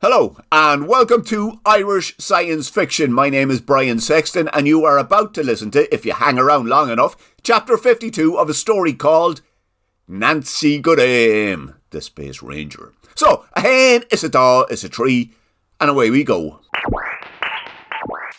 Hello, and welcome to Irish Science Fiction. My name is Brian Sexton, and you are about to listen to, if you hang around long enough, Chapter 52 of a story called Nancy Good Aim, the Space Ranger. So, a hen, it's a dog, it's a tree, and away we go.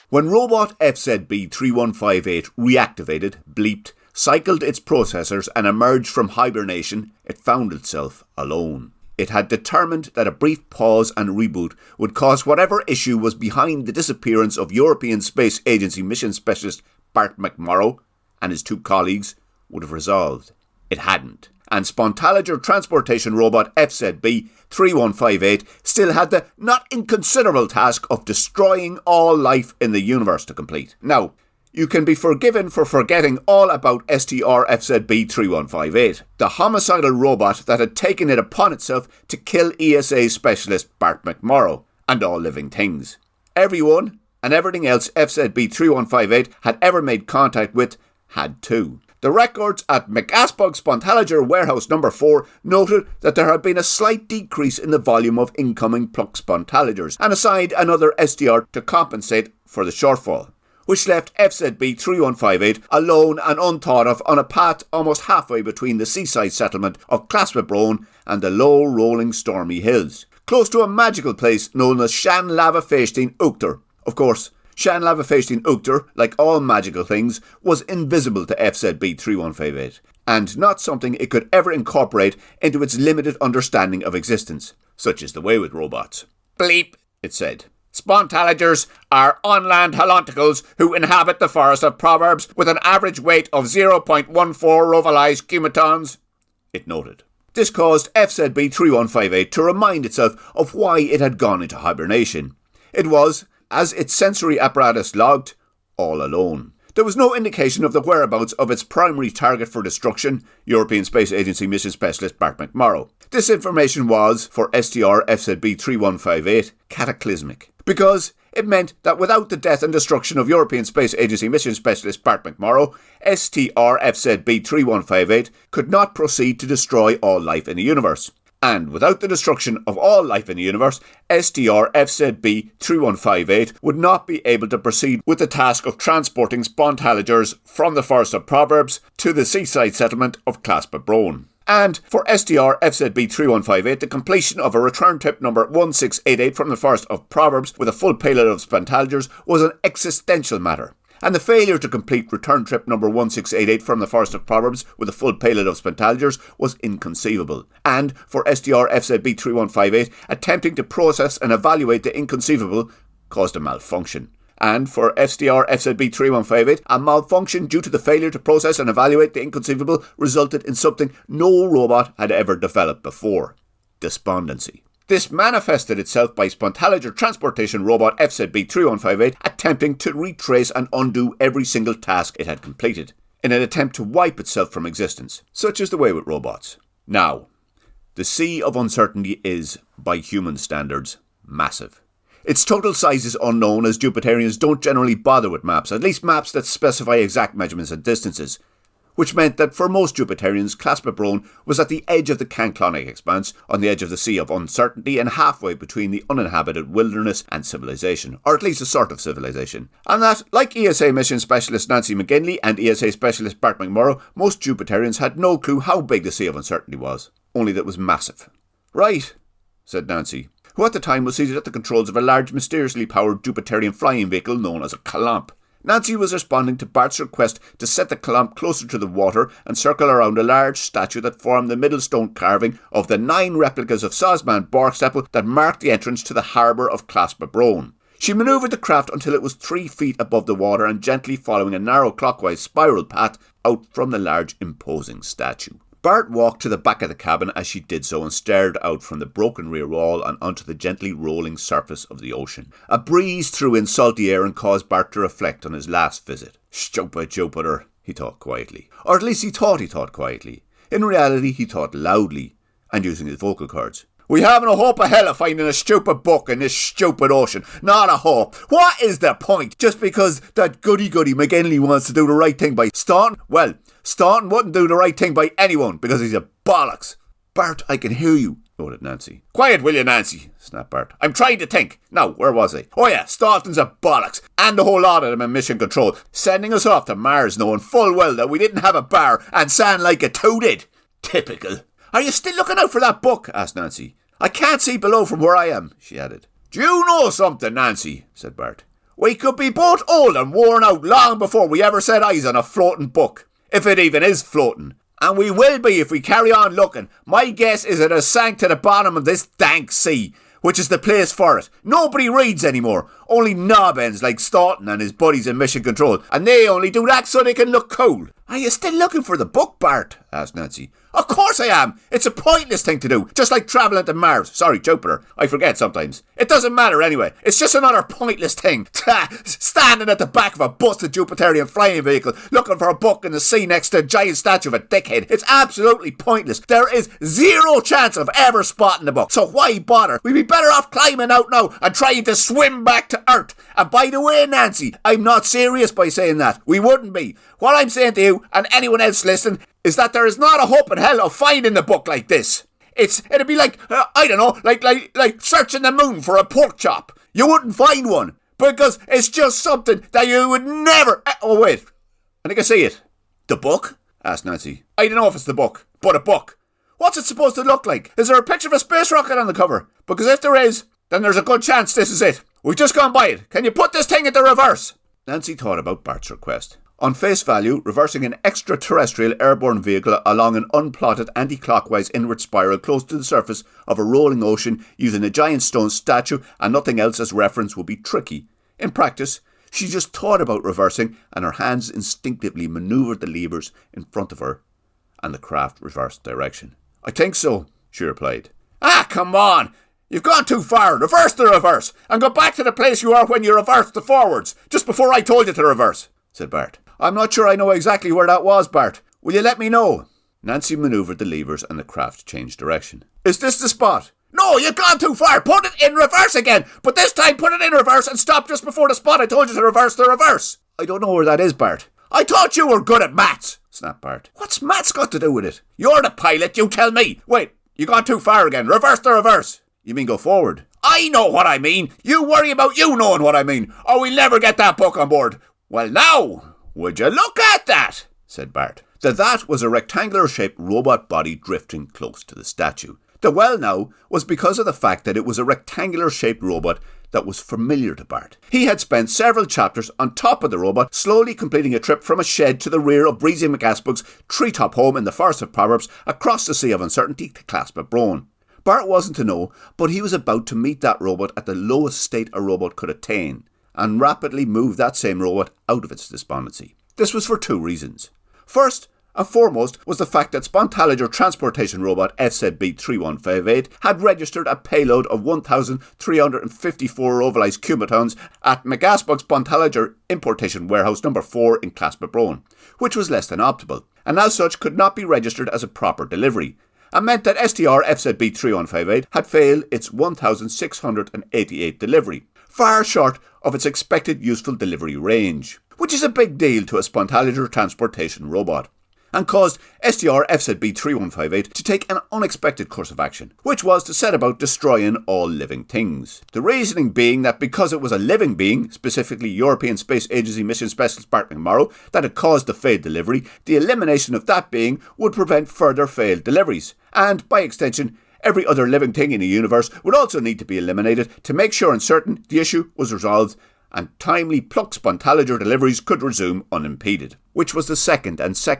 When robot FZB3158 reactivated, bleeped, cycled its processors and emerged from hibernation, it found itself alone. It had determined that a brief pause and reboot would cause whatever issue was behind the disappearance of European Space Agency mission specialist Bart McMorrow and his two colleagues would have resolved. It hadn't, and Spontalager transportation robot FZB3158 still had the not inconsiderable task of destroying all life in the universe to complete. Now, you can be forgiven for forgetting all about STR FZB3158, the homicidal robot that had taken it upon itself to kill ESA specialist Bart McMorrow and all living things. Everyone and everything else FZB3158 had ever made contact with had too. The records at McAspog Spontalager Warehouse No. 4 noted that there had been a slight decrease in the volume of incoming plucked Spontalagers and assigned another STR to compensate for the shortfall, which left FZB3158 alone and unthought of on a path almost halfway between the seaside settlement of Claspabrone and the low rolling stormy hills, close to a magical place known as Shan Lava Feistin Uachtar. Of course, Shan Lava Feistin Uachtar, like all magical things, was invisible to FZB3158, and not something it could ever incorporate into its limited understanding of existence, such is the way with robots. Bleep, it said. Spontalagers are on-land halonticles who inhabit the forest of Proverbs with an average weight of 0.14 rovolized cumetons, it noted. This caused FZB3158 to remind itself of why it had gone into hibernation. It was, as its sensory apparatus logged, all alone. There was no indication of the whereabouts of its primary target for destruction, European Space Agency mission specialist Bart McMorrow. This information was, for STR FZB3158, cataclysmic, because it meant that without the death and destruction of European Space Agency mission specialist Bart McMorrow, STR FZB3158 could not proceed to destroy all life in the universe. And without the destruction of all life in the universe, STR FZB3158 would not be able to proceed with the task of transporting Spontalagers from the forest of Proverbs to the seaside settlement of Claspabrone. And for STR FZB3158, the completion of a return trip number 1688 from the forest of Proverbs with a full payload of Spontalagers was an existential matter. And the failure to complete return trip number 1688 from the forest of Proverbs with a full payload of Spontalagers was inconceivable. And for STR FZB3158, attempting to process and evaluate the inconceivable caused a malfunction. And for STR FZB3158, a malfunction due to the failure to process and evaluate the inconceivable resulted in something no robot had ever developed before: despondency. This manifested itself by Spontalager transportation robot FZB3158 attempting to retrace and undo every single task it had completed, in an attempt to wipe itself from existence, such is the way with robots. Now, the sea of uncertainty is, by human standards, massive. Its total size is unknown, as Jupiterians don't generally bother with maps, at least maps that specify exact measurements and distances, which meant that for most Jupiterians, Claspabrone was at the edge of the Canclonic expanse, on the edge of the Sea of Uncertainty, and halfway between the uninhabited wilderness and civilization, or at least a sort of civilization. And that, like ESA mission specialist Nancy McGinley and ESA specialist Bart McMorrow, most Jupiterians had no clue how big the Sea of Uncertainty was, only that it was massive. Right, said Nancy, who at the time was seated at the controls of a large, mysteriously powered Jupiterian flying vehicle known as a Calamp. Nancy was responding to Bart's request to set the Calamp closer to the water and circle around a large statue that formed the middle stone carving of the 9 replicas of Sosman Borgstapel that marked the entrance to the harbour of Claspabrone. She manoeuvred the craft until it was 3 feet above the water and gently following a narrow clockwise spiral path out from the large imposing statue. Bart walked to the back of the cabin as she did so and stared out from the broken rear wall and onto the gently rolling surface of the ocean. A breeze threw in salty air and caused Bart to reflect on his last visit. Stupid Jupiter, he thought quietly. Or at least he thought quietly. In reality, he thought loudly and using his vocal cords. We haven't a hope of hell of finding a stupid book in this stupid ocean. Not a hope. What is the point? Just because that goody-goody McGinley wants to do the right thing by Staunton? Well, Staunton wouldn't do the right thing by anyone because he's a bollocks. Bart, I can hear you, noted Nancy. Quiet, will you, Nancy? Snapped Bart. I'm trying to think. Now, where was I? Oh yeah, Staunton's a bollocks. And the whole lot of them in mission control. Sending us off to Mars knowing full well that we didn't have a bar and sound like it too did. Typical. Are you still looking out for that book? Asked Nancy. I can't see below from where I am, she added. Do you know something, Nancy? Said Bart. We could be both old and worn out long before we ever set eyes on a floating book. If it even is floating. And we will be if we carry on looking. My guess is it has sank to the bottom of this dank sea, which is the place for it. Nobody reads anymore. Only knob-ends like Staunton and his buddies in mission control. And they only do that so they can look cool. Are you still looking for the book, Bart? Asked Nancy. Of course I am. It's a pointless thing to do. Just like travelling to Mars. Sorry, Jupiter. I forget sometimes. It doesn't matter anyway. It's just another pointless thing. Standing at the back of a busted Jupiterian flying vehicle looking for a book in the sea next to a giant statue of a dickhead. It's absolutely pointless. There is zero chance of ever spotting the book. So why bother? We'd be better off climbing out now and trying to swim back to Earth. And by the way, Nancy, I'm not serious by saying that. We wouldn't be. What I'm saying to you and anyone else listening is that there is not a hope in hell of finding a book like this. It'd be like, I don't know, like searching the moon for a pork chop. You wouldn't find one because it's just something that you would never... Oh, wait. I think I see it. The book? Asked Nancy. I don't know if it's the book, but a book. What's it supposed to look like? Is there a picture of a space rocket on the cover? Because if there is, then there's a good chance this is it. We've just gone by it. Can you put this thing into reverse? Nancy thought about Bart's request. On face value, reversing an extraterrestrial airborne vehicle along an unplotted anti-clockwise inward spiral close to the surface of a rolling ocean using a giant stone statue and nothing else as reference would be tricky. In practice, she just thought about reversing and her hands instinctively manoeuvred the levers in front of her and the craft reversed direction. I think so, she replied. Ah, come on! You've gone too far. Reverse the reverse and go back to the place you were when you reversed the forwards, just before I told you to reverse, said Bart. I'm not sure I know exactly where that was, Bart. Will you let me know? Nancy manoeuvred the levers and the craft changed direction. Is this the spot? No, you've gone too far. Put it in reverse again. But this time put it in reverse and stop just before the spot I told you to reverse the reverse. I don't know where that is, Bart. I thought you were good at maths, snapped Bart. What's maths got to do with it? You're the pilot, you tell me. Wait, you gone too far again. Reverse the reverse. You mean go forward? I know what I mean. You worry about you knowing what I mean, or we'll never get that book on board. Well, now... Would you look at that? Said Bart. That was a rectangular-shaped robot body drifting close to the statue. The well now was because of the fact that it was a rectangular-shaped robot that was familiar to Bart. He had spent several chapters on top of the robot, slowly completing a trip from a shed to the rear of Breezy McAsbug's treetop home in the Forest of Proverbs, across the Sea of Uncertainty to Claspa Brone. Bart wasn't to know, but he was about to meet that robot at the lowest state a robot could attain, and rapidly move that same robot out of its despondency. This was for two reasons. First and foremost was the fact that Spontalager transportation robot FZB3158 had registered a payload of 1,354 ovalized cubatons at McAsbug's Spontalager importation warehouse number 4 in Claspa Brone, which was less than optimal, and as such could not be registered as a proper delivery, and meant that STR FZB3158 had failed its 1,688 delivery, far short of its expected useful delivery range, which is a big deal to a Spontalager transportation robot, and caused STR FZB3158 to take an unexpected course of action, which was to set about destroying all living things. The reasoning being that because it was a living being, specifically European Space Agency Mission Specialist Bart McMorrow, that had caused the failed delivery, the elimination of that being would prevent further failed deliveries, and, by extension, every other living thing in the universe would also need to be eliminated to make sure and certain the issue was resolved and timely plucked Spontalager deliveries could resume unimpeded, which was the second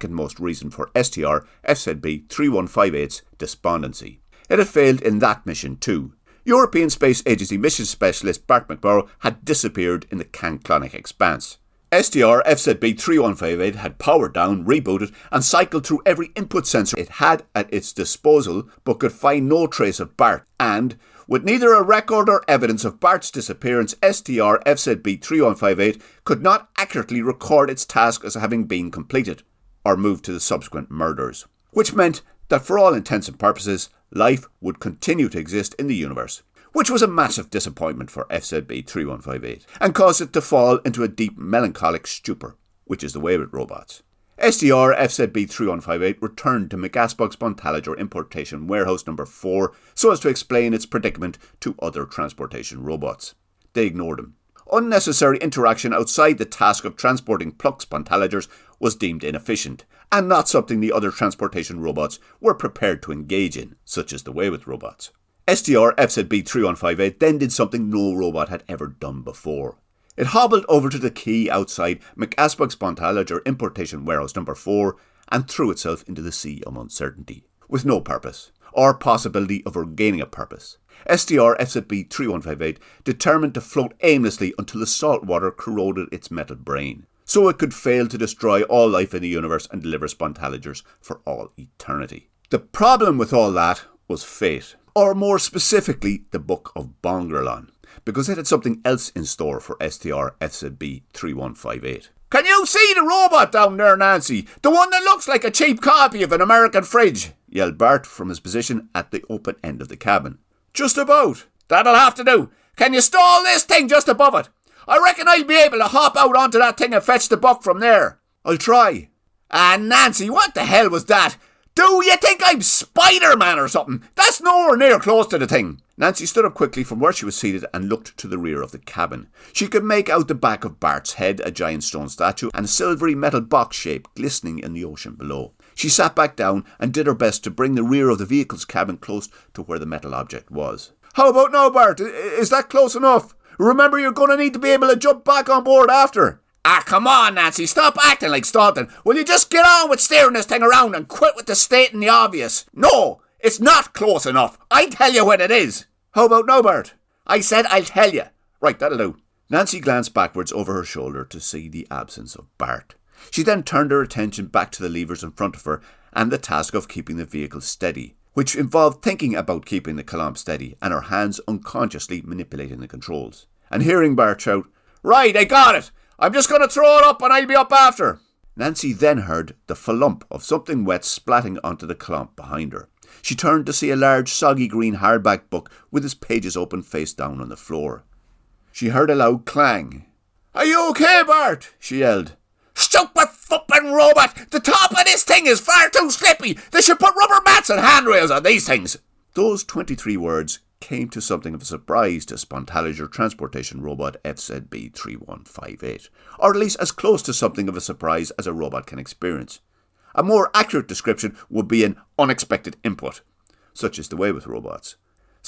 most reason for STR FZB3158's despondency. It had failed in that mission too. European Space Agency Mission Specialist Bart McMorrow had disappeared in the Canclonic expanse. STR FZB3158 had powered down, rebooted, and cycled through every input sensor it had at its disposal, but could find no trace of Bart, and, with neither a record or evidence of Bart's disappearance, STR FZB3158 could not accurately record its task as having been completed, or moved to the subsequent murders, which meant that for all intents and purposes, life would continue to exist in the universe, which was a massive disappointment for FZB3158, and caused it to fall into a deep melancholic stupor, which is the way with robots. STR FZB3158 returned to McAsbog's Bontalager Importation Warehouse number 4 so as to explain its predicament to other transportation robots. They ignored him. Unnecessary interaction outside the task of transporting Pluck's Bontalagers was deemed inefficient, and not something the other transportation robots were prepared to engage in, such as the way with robots. STR FZB3158 then did something no robot had ever done before. It hobbled over to the quay outside McAsbog's Bontalager Importation Warehouse number 4 and threw itself into the sea of uncertainty, with no purpose, or possibility of regaining a purpose. STR FZB3158 determined to float aimlessly until the salt water corroded its metal brain, so it could fail to destroy all life in the universe and deliver Bontalagers for all eternity. The problem with all that was fate, or more specifically the Book of Bongerlon, because it had something else in store for STR FZB3158. "Can you see the robot down there, Nancy? The one that looks like a cheap copy of an American fridge?" yelled Bart from his position at the open end of the cabin. "Just about." "That'll have to do. Can you stall this thing just above it? I reckon I'll be able to hop out onto that thing and fetch the buck from there." "I'll try." "Ah, Nancy, what the hell was that? Do you think I'm Spider-Man or something? That's nowhere near close to the thing." Nancy stood up quickly from where she was seated and looked to the rear of the cabin. She could make out the back of Bart's head, a giant stone statue, and a silvery metal box shape glistening in the ocean below. She sat back down and did her best to bring the rear of the vehicle's cabin close to where the metal object was. "How about now, Bart? Is that close enough? Remember, you're going to need to be able to jump back on board after." "Ah, come on, Nancy, stop acting like Staunton. Will you just get on with steering this thing around and quit with the stating the obvious? No, it's not close enough. I tell you when it is." "How about now, Bart?" "I said I'll tell you." "Right, that'll do." Nancy glanced backwards over her shoulder to see the absence of Bart. She then turned her attention back to the levers in front of her and the task of keeping the vehicle steady, which involved thinking about keeping the column steady and her hands unconsciously manipulating the controls. And hearing Bart shout, "Right, I got it. I'm just going to throw it up and I'll be up after." Nancy then heard the flump of something wet splatting onto the clump behind her. She turned to see a large soggy green hardback book with its pages open face down on the floor. She heard a loud clang. "Are you okay, Bart?" she yelled. "Stupid fucking robot! The top of this thing is far too slippy! They should put rubber mats and handrails on these things!" Those 23 words came to something of a surprise to Bontalager transportation robot FZB3158, or at least as close to something of a surprise as a robot can experience. A more accurate description would be an unexpected input. Such is the way with robots.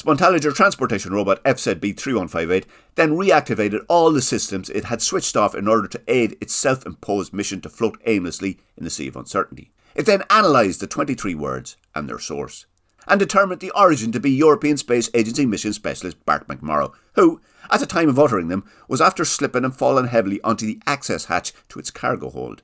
Bontalager transportation robot FZB3158 then reactivated all the systems it had switched off in order to aid its self-imposed mission to float aimlessly in the sea of uncertainty. It then analysed the 23 words and their source, and determined the origin to be European Space Agency mission specialist Bart McMorrow, who, at the time of uttering them, was after slipping and falling heavily onto the access hatch to its cargo hold.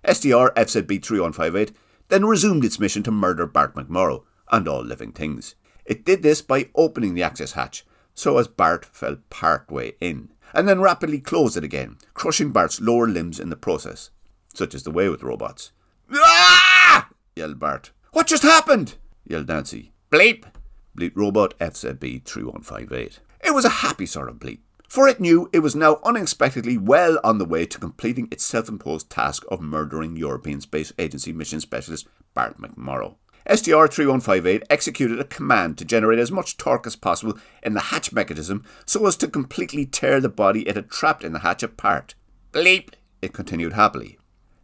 STR FZB3158 then resumed its mission to murder Bart McMorrow and all living things. It did this by opening the access hatch, so as Bart fell partway in, and then rapidly closed it again, crushing Bart's lower limbs in the process. Such is the way with robots. "Ah!" yelled Bart. "What just happened?" yelled Nancy. "Bleep," bleeped robot FZB3158. It was a happy sort of bleep, for it knew it was now unexpectedly well on the way to completing its self-imposed task of murdering European Space Agency mission specialist Bart McMorrow. STR3158 executed a command to generate as much torque as possible in the hatch mechanism so as to completely tear the body it had trapped in the hatch apart. "Bleep," it continued happily.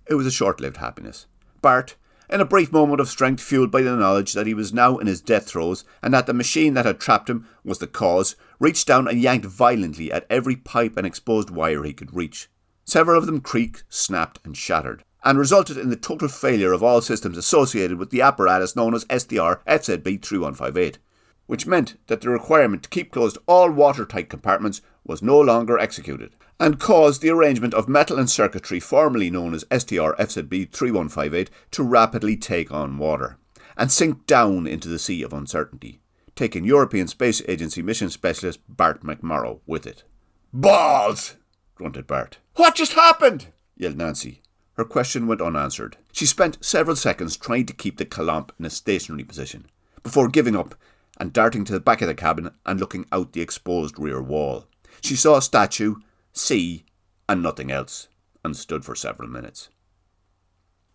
It was a short-lived happiness. Bart, in a brief moment of strength fueled by the knowledge that he was now in his death throes and that the machine that had trapped him was the cause, reached down and yanked violently at every pipe and exposed wire he could reach. Several of them creaked, snapped and shattered, and resulted in the total failure of all systems associated with the apparatus known as STR FZB3158, which meant that the requirement to keep closed all watertight compartments was no longer executed, and caused the arrangement of metal and circuitry formerly known as STR FZB3158 to rapidly take on water, and sink down into the sea of uncertainty, taking European Space Agency mission specialist Bart McMorrow with it. "Balls!" grunted Bart. "What just happened?" yelled Nancy. Her question went unanswered. She spent several seconds trying to keep the Colomb in a stationary position, before giving up and darting to the back of the cabin and looking out the exposed rear wall. She saw a statue, sea, and nothing else, and stood for several minutes.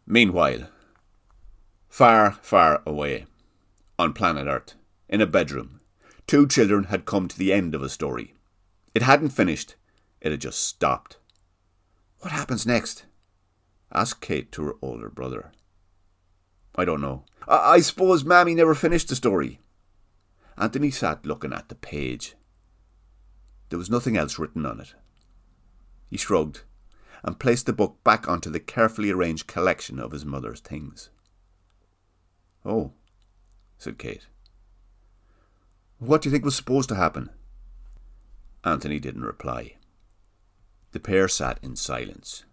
Meanwhile, far, far away, on planet Earth, in a bedroom, two children had come to the end of a story. It hadn't finished, it had just stopped. "What happens next?" asked Kate to her older brother. "I don't know. I suppose Mammy never finished the story." Anthony sat looking at the page. There was nothing else written on it. He shrugged and placed the book back onto the carefully arranged collection of his mother's things. "Oh," said Kate. "What do you think was supposed to happen?" Anthony didn't reply. The pair sat in silence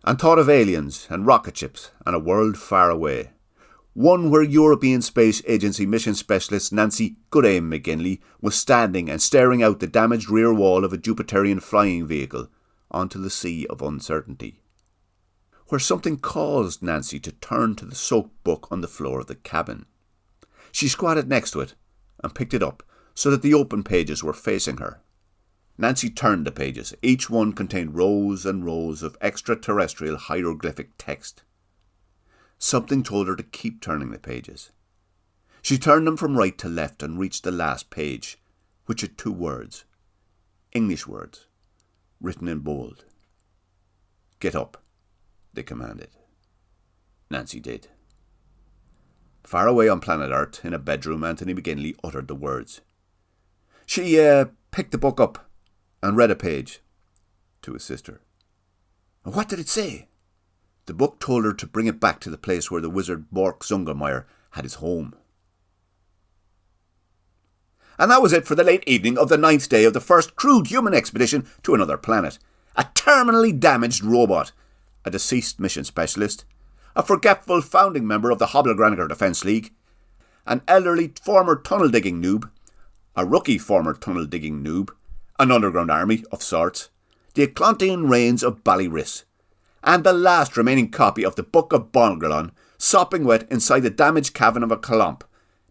and thought of aliens and rocket ships and a world far away. One where European Space Agency mission specialist Nancy Good-Aim McGinley was standing and staring out the damaged rear wall of a Jupiterian flying vehicle onto the sea of uncertainty, where something caused Nancy to turn to the soaked book on the floor of the cabin. She squatted next to it and picked it up so that the open pages were facing her. Nancy turned the pages. Each one contained rows and rows of extraterrestrial hieroglyphic text. Something told her to keep turning the pages. She turned them from right to left and reached the last page, which had two words, English words, written in bold. "Get up," they commanded. Nancy did. Far away on planet Earth, in a bedroom, Anthony McGinley uttered the words. She picked the book up and read a page to his sister. And what did it say? The book told her to bring it back to the place where the wizard Bork Zungermeyer had his home. And that was it for the late evening of the 9th day of the first crewed human expedition to another planet. A terminally damaged robot, a deceased mission specialist, a forgetful founding member of the Hobblegranager Defence League, an elderly former tunnel-digging noob, a rookie former tunnel-digging noob, an underground army of sorts, the Eclontian Rains of Ballyriss, and the last remaining copy of the Book of Bongrelon, sopping wet inside the damaged cabin of a Colomp,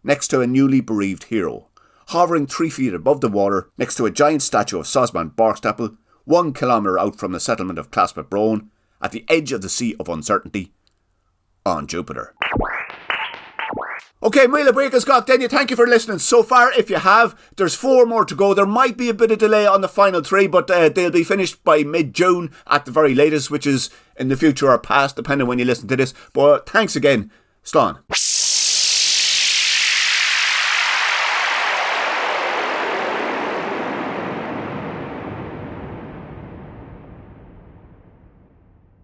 next to a newly bereaved hero, hovering 3 feet above the water next to a giant statue of Sosman Barkstaple, 1 kilometre out from the settlement of Claspet-Brone, at the edge of the Sea of Uncertainty, on Jupiter. Okay, Mila Breakascock, then thank you for listening so far. If you have, there's 4 more to go. There might be a bit of delay on the final 3, but they'll be finished by mid-June at the very latest, which is in the future or past, depending when you listen to this. But thanks again. Slán.